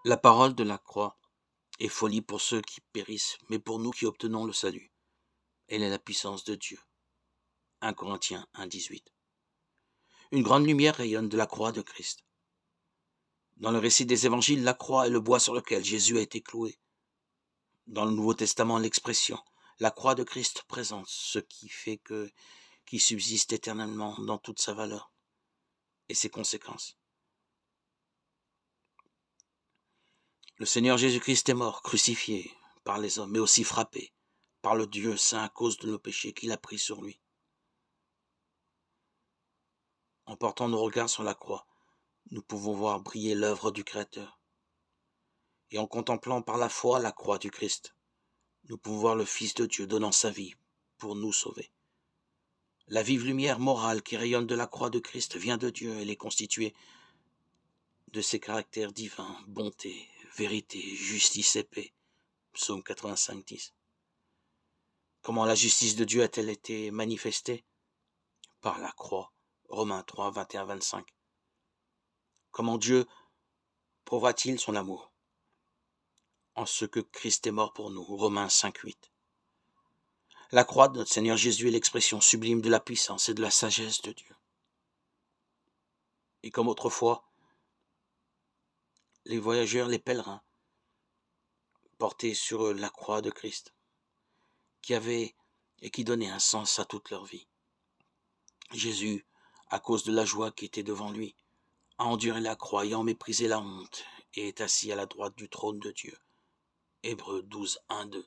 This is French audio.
La parole de la croix est folie pour ceux qui périssent, mais pour nous qui obtenons le salut, elle est la puissance de Dieu. 1 Corinthiens 1,18. Une grande lumière rayonne de la croix de Christ. Dans le récit des évangiles, la croix est le bois sur lequel Jésus a été cloué. Dans le Nouveau Testament, l'expression « la croix de Christ » présente ce qui subsiste éternellement dans toute sa valeur et ses conséquences. Le Seigneur Jésus-Christ est mort, crucifié par les hommes, mais aussi frappé par le Dieu saint à cause de nos péchés qu'il a pris sur lui. En portant nos regards sur la croix, nous pouvons voir briller l'œuvre du Créateur. Et en contemplant par la foi la croix du Christ, nous pouvons voir le Fils de Dieu donnant sa vie pour nous sauver. La vive lumière morale qui rayonne de la croix de Christ vient de Dieu. Elle est constituée de ses caractères divins, bonté, vérité, justice et paix. Psaume 85, 10. Comment la justice de Dieu a-t-elle été manifestée? Par la croix. Romains 3, 21, 25. Comment Dieu prouvera-t-il son amour? En ce que Christ est mort pour nous. Romains 5, 8. La croix de notre Seigneur Jésus est l'expression sublime de la puissance et de la sagesse de Dieu. Et comme autrefois, les voyageurs, les pèlerins, portés sur la croix de Christ, qui avaient et qui donnaient un sens à toute leur vie. Jésus, à cause de la joie qui était devant lui, a enduré la croix ayant méprisé la honte et est assis à la droite du trône de Dieu. Hébreux 12, 1, 2.